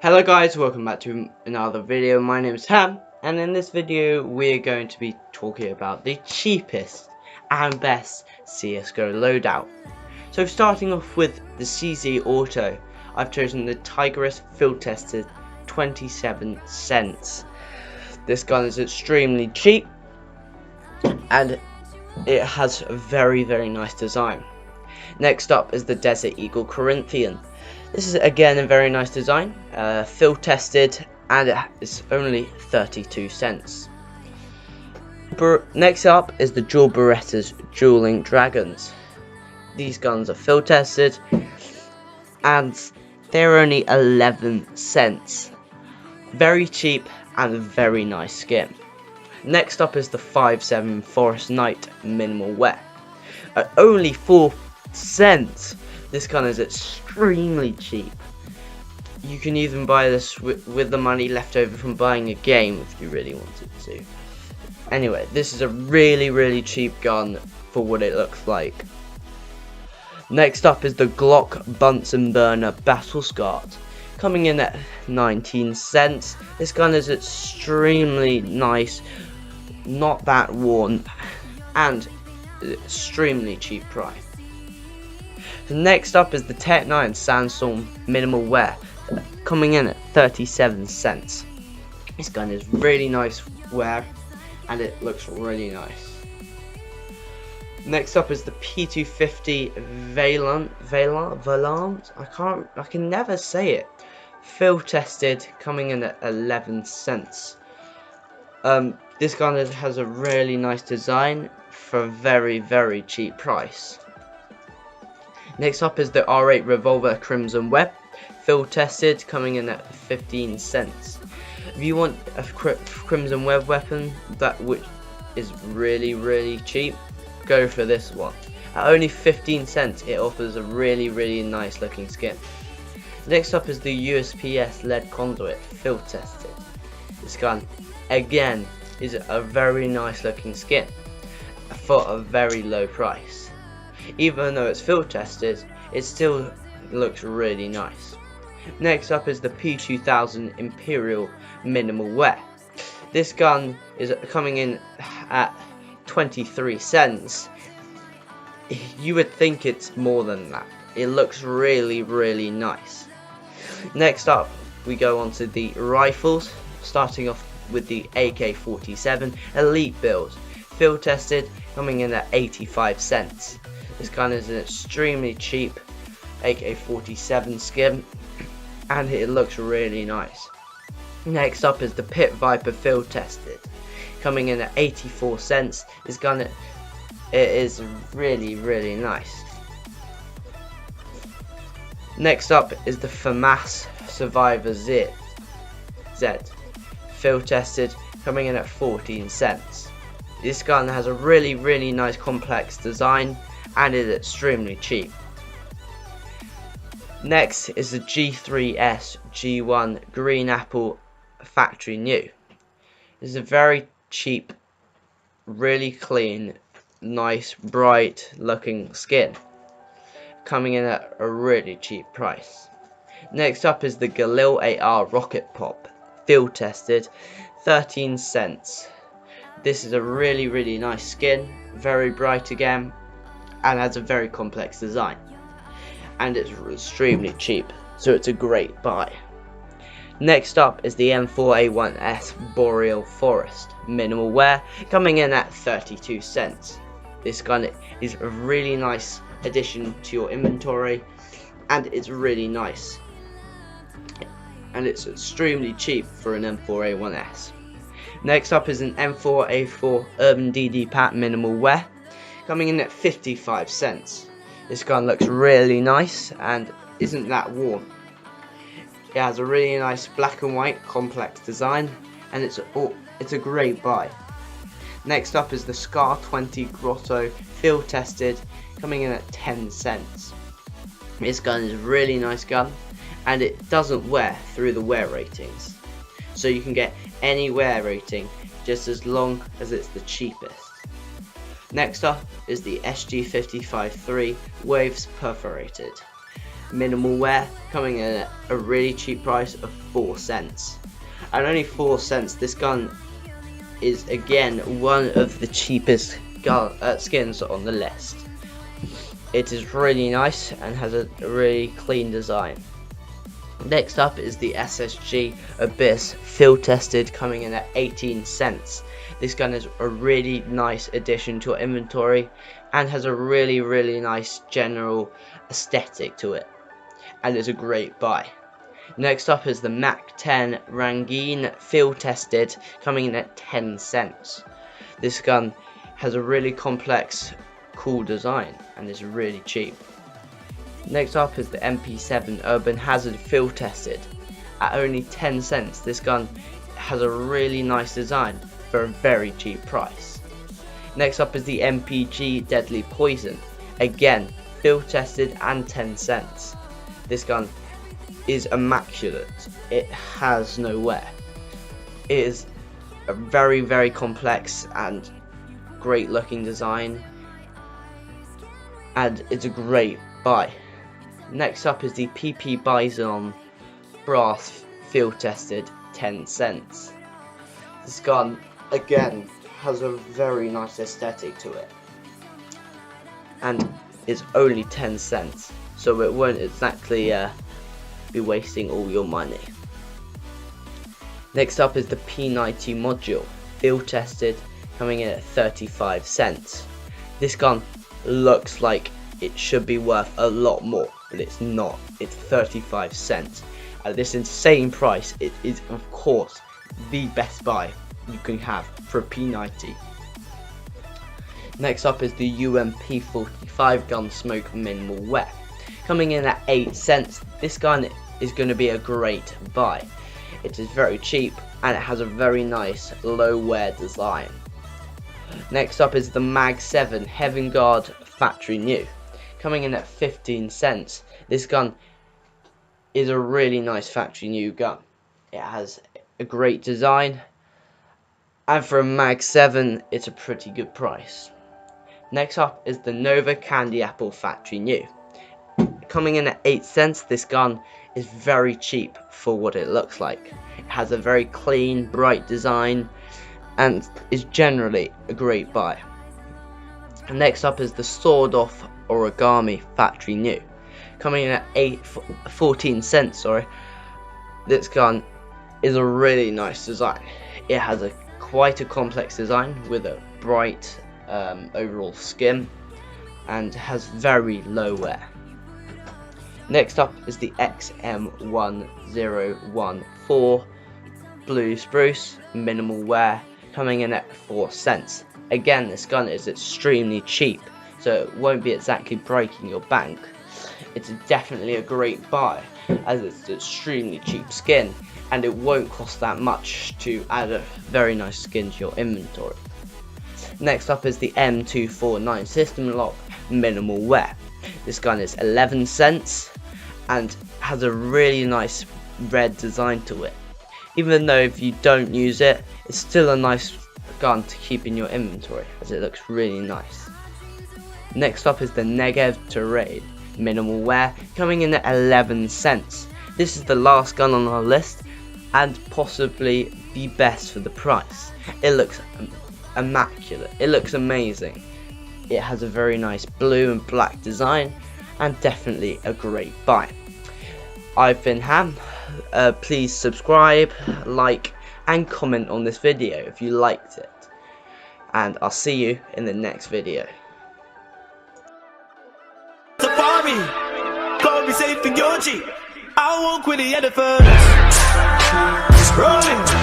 Hello guys, welcome back to another video. My name is Ham, and in this video we're going to be talking about the cheapest and best CSGO loadout. So starting off with the CZ Auto, I've chosen the TIGRIS field tested 27 cents. This gun is extremely cheap and it has a very nice design. Next up is the Desert Eagle CORINTHIAN. This is again a very nice design, field tested, and it's only 32 cents. Next up is the dual BERETTAS Dueling Dragons. These guns are field tested and they're only 11 cents. Very cheap and very nice skin. Next up is the 5.7 Forest Knight Minimal Wear. At only 4 cents. This gun is extremely cheap. You can even buy this with the money left over from buying a game if you really wanted to. Anyway, this is a really cheap gun for what it looks like. Next up is the GLOCK Bunsen Burner Battle Scarred, coming in at 19 cents. This gun is extremely nice, not that worn, and extremely cheap price. So next up is the Tech 9 SANDSTORM Minimal Wear, coming in at 37 cents. This gun is really nice wear and it looks really nice. Next up is the P250 Valence. I can never say it. Field tested, coming in at 11 cents. This gun has a really nice design for a very cheap price. Next up is the R8 Revolver Crimson Web, field tested, coming in at 15 cents. If you want a Crimson Web weapon which is really cheap, go for this one. At only 15 cents, it offers a really nice looking skin. Next up is the USP-S lead conduit, field tested. This gun, again, is a very nice looking skin for a very low price. Even though it's field tested, it still looks really nice. Next up is the P2000 Imperial Minimal Wear. This gun is coming in at 23 cents. You would think it's more than that. It looks really nice. Next up, we go on to the rifles, starting off with the AK-47 Elite build, field tested, coming in at 85 cents. This gun is an extremely cheap AK-47 skin and it looks really nice. Next up is the Pit Viper field tested, coming in at 84 cents. This gun, it is really nice. Next up is the FAMAS Survivor Z, field tested, coming in at 14 cents. This gun has a really nice complex design and is extremely cheap. Next is the G3S G1 Green Apple Factory New. This is a very cheap, really clean, nice, bright looking skin, coming in at a really cheap price. Next up is the GALIL AR Rocket Pop, field tested, 13 cents. This is a really nice skin, very bright again, and has a very complex design, and it's extremely cheap, so it's a great buy. Next up is the M4A1S Boreal Forest Minimal Wear, coming in at 32 cents. This gun is a really nice addition to your inventory, and it's really nice, and it's extremely cheap for an M4A1S. Next up is an M4A4 Urban DDPAT Minimal Wear, coming in at 55 cents. This gun looks really nice and isn't that warm. It has a really nice black and white complex design, and it's a great buy. Next up is the Scar 20 Grotto field tested, coming in at 10 cents. This gun is a really nice gun and it doesn't wear through the wear ratings, so you can get any wear rating just as long as it's the cheapest. Next up is the SG-55-3 Waves Perforated. minimal wear, coming in at a really cheap price of 4 cents. At only 4 cents, this gun is again one of the cheapest skins on the list. It is really nice and has a really clean design. Next up is the SSG Abyss field tested, coming in at 18 cents. This gun is a really nice addition to your inventory and has a really nice general aesthetic to it, and is a great buy. Next up is the Mach 10 RANGEEN field tested, coming in at 10 cents. This gun has a really complex, cool design and is really cheap. Next up is the MP7 Urban Hazard field tested. At only 10 cents, this gun has a really nice design for a very cheap price. Next up is the MPG Deadly Poison. Again, field tested and 10 cents. This gun is immaculate. It has no wear. It is a very complex and great looking design, and it's a great buy. Next up is the PP Bison Brass field tested, 10 cents. This gun again has a very nice aesthetic to it and is only 10 cents, so it won't exactly be wasting all your money. Next up is the P90 module field tested, coming in at 35 cents. This gun looks like it should be worth a lot more, but it's not. It's 35 cents. At this insane price, it is of course the best buy you can have for a P90. Next up is the UMP45 Gunsmoke minimal wear, coming in at 8 cents. This gun is going to be a great buy. It is very cheap and it has a very nice low wear design. Next up is the Mag 7 Heaven Guard factory new, coming in at 15 cents. This gun is a really nice factory new gun. It has a great design, and for a Mag 7 it's a pretty good price. Next up is the Nova Candy Apple factory new, coming in at 8 cents. This gun is very cheap for what it looks like. It has a very clean, bright design and is generally a great buy. And next up is the Sword Off Origami factory new, coming in at 14 cents. This gun is a really nice design. It has quite a complex design with a bright overall skin and has very low wear. Next up is the XM1014 Blue Spruce minimal wear, coming in at 4 cents. Again, this gun is extremely cheap, so it won't be exactly breaking your bank. It's definitely a great buy, as it's extremely cheap skin and it won't cost that much to add a very nice skin to your inventory. Next up is the M249 System Lock minimal wear. This gun is 11 cents and has a really nice red design to it. Even though if you don't use it, it's still a nice gun to keep in your inventory, as it looks really nice. Next up is the Negev Terrain minimal wear, coming in at 11 cents. This is the last gun on our list and possibly the best for the price. It looks immaculate. It looks amazing. It has a very nice blue and black design and definitely a great buy. I've been Ham. Please subscribe, like and comment on this video if you liked it, and I'll see you in the next video. Safari, call me safe in your Jeep. I won't quit the elephant. Rolling.